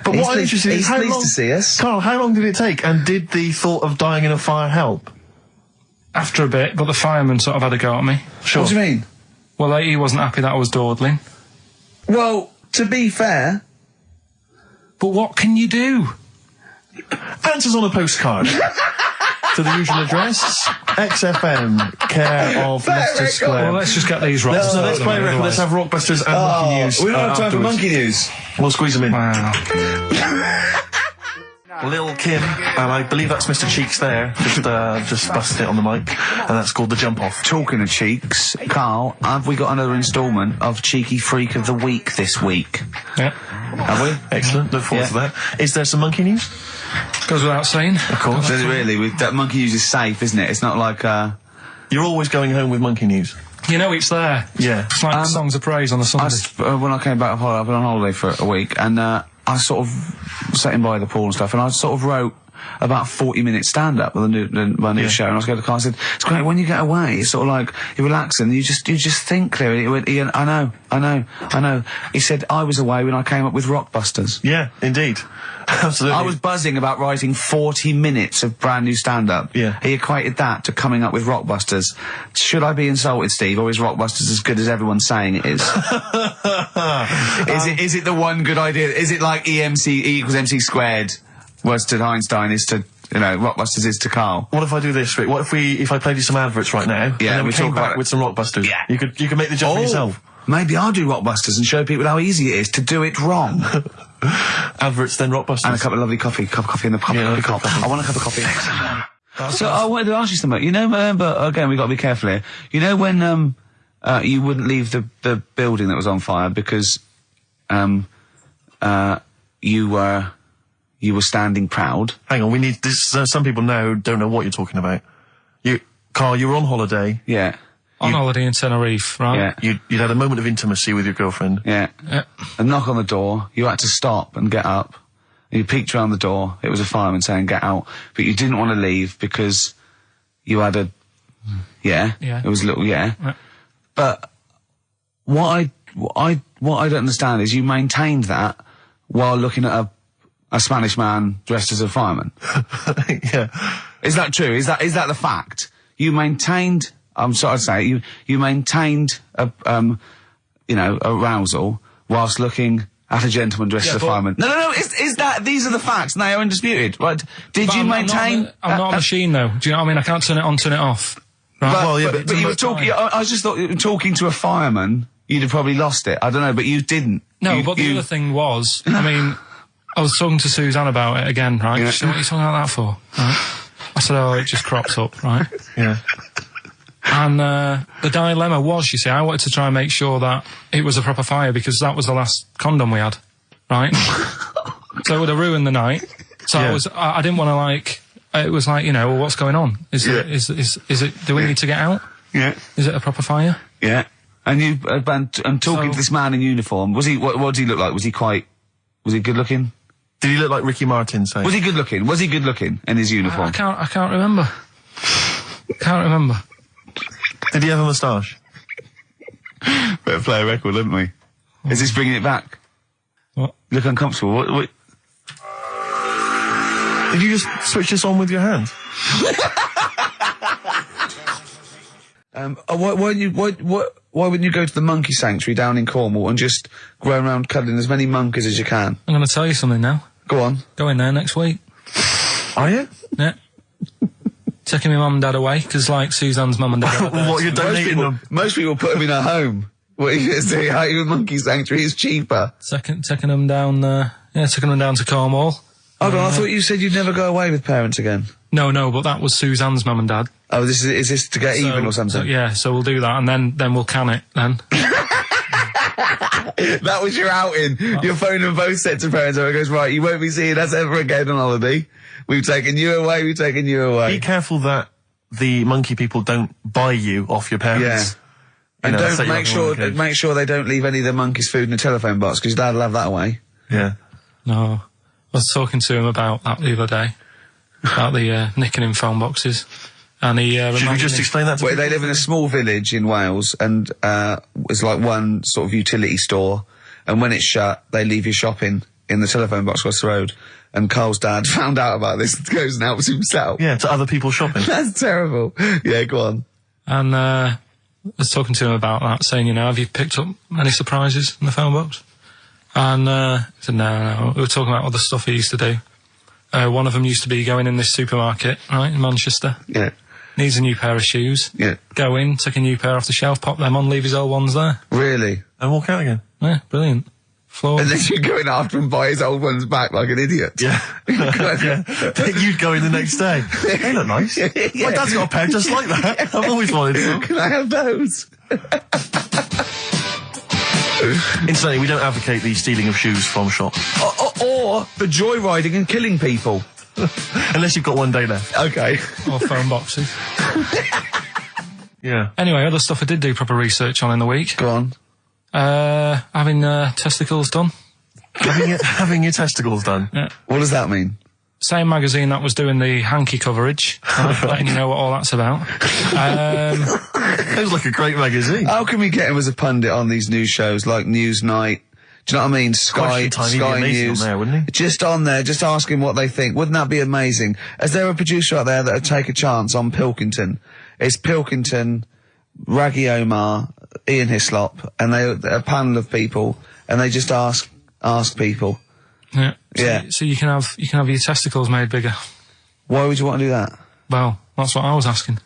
But what I'm interested in is he's pleased to see us. Karl, how long did it take? And did the thought of dying in a fire help? After a bit, but the fireman sort of had a go at me. Sure. What do you mean? Well, he wasn't happy that I was dawdling. Well, to be fair... But what can you do? Answers on a postcard. To the usual address, XFM, care of Leicester Square. Well, let's just get these right. Let's play a record. Let's have Rockbusters and Monkey News. We don't have time for afterwards. monkey news. We'll squeeze them in. Wow. Lil Kim, and I believe that's Mr. Cheeks there. Just busted it on the mic, and that's called The Jump Off. Talking of cheeks, Karl, have we got another instalment of Cheeky Freak of the Week this week? Yeah. Have we? Excellent. Look forward to that. Is there some monkey news? Goes without saying. Of course. Does it really? That monkey news is safe, isn't it? It's not like, You're always going home with monkey news. You know it's there. Yeah. It's like songs of praise on a Sunday. when I came back, I've been on holiday for a week, and I sort of sat in by the pool and stuff, and I sort of wrote about 40-minute stand-up with my new show, and I was going to Karl and said, it's great, when you get away, it's sort of like, you're relaxing, you just think clearly. He went, Ian, I know. He said, I was away when I came up with Rockbusters. Yeah, indeed. Absolutely. I was buzzing about writing 40 minutes of brand new stand-up. Yeah. He equated that to coming up with Rockbusters. Should I be insulted, Steve, or is Rockbusters as good as everyone's saying it is? Is it the one good idea? Is it like E equals MC squared was to Einstein is to, you know, Rockbusters is to Karl? What if I do this, Rick? What if I played you some adverts right now? Yeah, and then we came talk back about with some Rockbusters. Yeah. You could make the jump for yourself. Maybe I'll do Rockbusters and show people how easy it is to do it wrong. Adverts, then Rockbusters. And a cup of lovely coffee. Cup of coffee in the cup of coffee. I want a cup of coffee. So I wanted to ask you something. You know, remember, again, we've got to be careful here. You know when you wouldn't leave the building that was on fire because you were standing proud? Hang on, we need this. Some people now don't know what you're talking about. Karl, you were on holiday. Yeah. On holiday in Tenerife, right? Yeah. You'd had a moment of intimacy with your girlfriend. Yeah. A knock on the door. You had to stop and get up. You peeked around the door. It was a fireman saying, get out. But you didn't want to leave because you had a... Yeah. Yeah. It was a little... Yeah. But what I don't understand is you maintained that while looking at a Spanish man dressed as a fireman. Yeah. Is that true? Is that the fact? You maintained, I'm sorry to say, you maintained arousal whilst looking at a gentleman dressed as a fireman. No, is that, these are the facts, and they are undisputed, right? Did you maintain... I'm not a machine, though. Do you know what I mean? I can't turn it on, turn it off. Right? But you were talking, I just thought, talking to a fireman, you'd have probably lost it. I don't know, but you didn't. No, but the other thing was, I mean, I was talking to Suzanne about it again, right? Yeah. She said, what are you talking about that for? Right? I said, oh, it just crops up, right? Yeah. And the dilemma was, you see, I wanted to try and make sure that it was a proper fire because that was the last condom we had, right? So it would have ruined the night. So I didn't want to, like, it was like, you know, well, what's going on? Is it, do we need to get out? Yeah. Is it a proper fire? Yeah. And you, and talking to this man in uniform, was he, what did he look like? Was he good looking? Did he look like Ricky Martin, say? Was he good looking? Was he good looking in his uniform? I can't remember. Can't remember. Did he have a moustache? Better play a record, haven't we? Is this bringing it back? What? You look uncomfortable. What? Did you just switch this on with your hand? Why wouldn't you go to the monkey sanctuary down in Cornwall and just go around cuddling as many monkeys as you can? I'm going to tell you something now. Go on. Go in there next week. Are you? Yeah. Taking my mum and dad away, because, like, Suzanne's mum and dad... What, you're donating them? Most people put them in a home. What are you going to say? A monkey sanctuary is cheaper. Taking them down, taking them down to Cornwall. Hold on, I thought you said you'd never go away with parents again. No, but that was Suzanne's mum and dad. Oh, is this to get even or something? So we'll do that, and then we'll can it, then. That was your outing. You're phoning both sets of parents over and goes, right, you won't be seeing us ever again on holiday. We've taken you away, Be careful that the monkey people don't buy you off your parents. Yeah. And don't make sure they don't leave any of the monkeys' food in the telephone box, because your dad will have that away. Yeah. No. I was talking to him about that the other day. About the nicking in phone boxes. And he should we just explain that to people? They live in a small village in Wales, and it's like one sort of utility store, and when it's shut, they leave you shopping in the telephone box across the road. And Karl's dad found out about this and goes and helps himself. Yeah, to other people shopping. That's terrible. Yeah, go on. And I was talking to him about that, saying, you know, have you picked up any surprises in the phone box? And he said, no. We were talking about other stuff he used to do. One of them used to be going in this supermarket, right, in Manchester. Yeah. Needs a new pair of shoes. Yeah. Go in, take a new pair off the shelf, pop them on, leave his old ones there. Really? And walk out again. Yeah, brilliant. Floor. And then you'd go in after and buy his old ones back like an idiot. Yeah. Yeah. You'd go in the next day. They look nice. Yeah. My dad's got a pair just like that. I've always wanted some. Can I have those? Incidentally, we don't advocate the stealing of shoes from shops. Or the joyriding and killing people. Unless you've got one day left. Okay. Or phone boxes. Yeah. Anyway, other stuff I did do proper research on in the week. Go on. Having testicles done. Having your testicles done? Yeah. What does that mean? Same magazine that was doing the hanky coverage. Letting you know what all that's about. It was like a great magazine. How can we get him as a pundit on these news shows like Newsnight? Do you know what I mean? Sky News. On there, wouldn't he? Just on there, just ask him what they think. Wouldn't that be amazing? Is there a producer out there that would take a chance on Pilkington? It's Pilkington, Raggy Omar, Ian Hislop, and they're a panel of people, and they just ask people. Yeah. So you can have your testicles made bigger. Why would you want to do that? Well, that's what I was asking.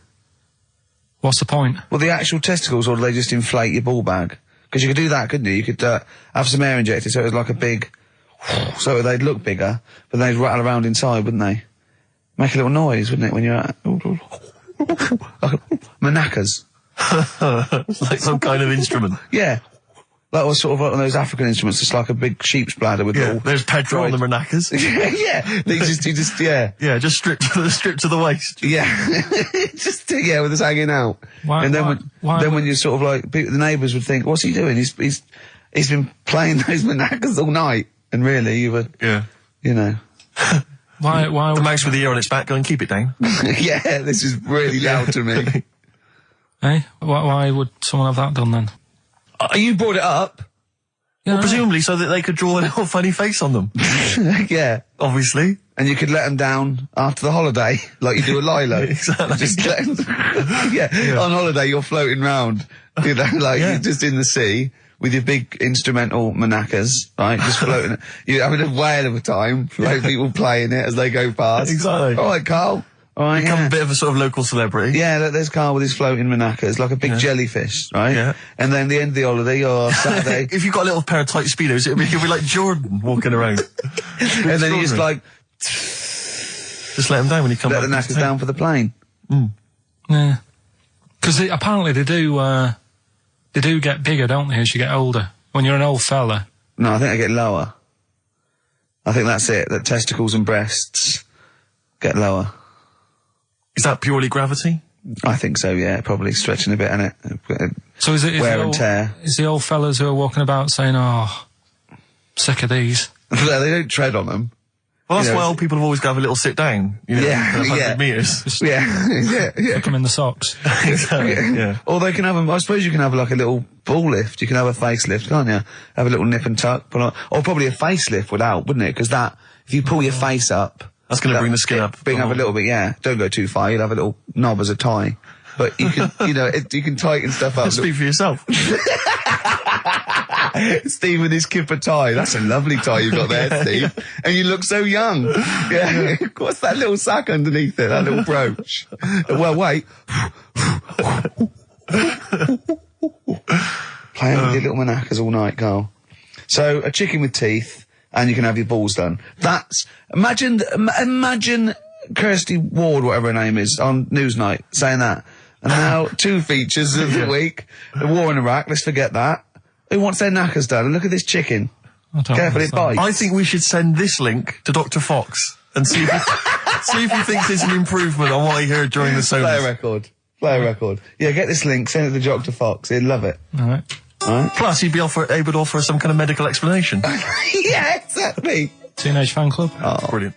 What's the point? Well, the actual testicles, or do they just inflate your ball bag? Because you could do that, couldn't you? You could have some air injected, so it was like a big... So they'd look bigger, but they'd rattle around inside, wouldn't they? Make a little noise, wouldn't it, when you're... like manacas. Like some kind of instrument. Yeah. That was sort of like one of those African instruments, just like a big sheep's bladder with all... There's Pedro on the maracas. Yeah. They just, yeah. Yeah, just stripped to the waist. Yeah. Just, yeah, with us hanging out. Why, when you're sort of like, the neighbours would think, what's he doing? He's been playing those maracas all night. And really, you were... Yeah. You know. Why the mouse with the ear on its back going, keep it down. Yeah, this is really loud to me. Eh? Why would someone have that done then? You brought it up. Yeah, well, presumably so that they could draw a little funny face on them. Yeah. Obviously. And you could let them down after the holiday, like you do a Lilo. Exactly. Just let 'em yeah. On holiday, you're floating round, you know, like you're just in the sea with your big instrumental manacas, right? Just floating. You're having a whale of a time, like people playing it as they go past. Exactly. All right, Karl. All right, Become a bit of a sort of local celebrity. Yeah, there's Karl with his floating manacas, like a big jellyfish, right? Yeah. And then the end of the holiday, or Saturday. If you've got a little pair of tight Speedos, it'll be like Jordan walking around. And then you just like... Just let them down when you come back. Let the knackers down for the plane. Mm. Yeah. Because apparently they do get bigger, don't they, as you get older? When you're an old fella. No, I think they get lower. I think that's it, that testicles and breasts get lower. Is that purely gravity? I think so, yeah. Probably stretching a bit, innit? So is it wear and tear? Is the old fellas who are walking about saying, "Oh, sick of these"? No, they don't tread on them. Well, that's why old people have always got to have a little sit down. You know, 100 metres. Yeah. Put them in the socks. Exactly. Yeah. Or they can have I suppose you can have like a little ball lift. You can have a facelift, can't you? Have a little nip and tuck. Or probably a facelift would help, wouldn't it? Because if you pull your face up, that's going to bring the skin up. Bring up a little bit, yeah. Don't go too far. You'll have a little knob as a tie. But you can, you can tighten stuff up. Speak for yourself. Steve with his kipper tie. That's a lovely tie you've got there, Steve. And you look so young. Yeah. What's that little sack underneath it? That little brooch. Well, wait. Playing with your little manacas all night, Karl. So, a chicken with teeth, and you can have your balls done. Imagine Kirsty Ward, whatever her name is, on Newsnight, saying that. And now, 2 features of the week. The war in Iraq, let's forget that. Who wants their knackers done? And look at this chicken. Careful, it bites. I think we should send this link to Dr. Fox and see if he thinks there's an improvement on what he heard during the sonas. Play a record. Yeah, get this link, send it to Dr. Fox. He'd love it. All right. Plus, he'd be able to offer some kind of medical explanation. Yeah, exactly. Teenage Fan Club. Oh, brilliant.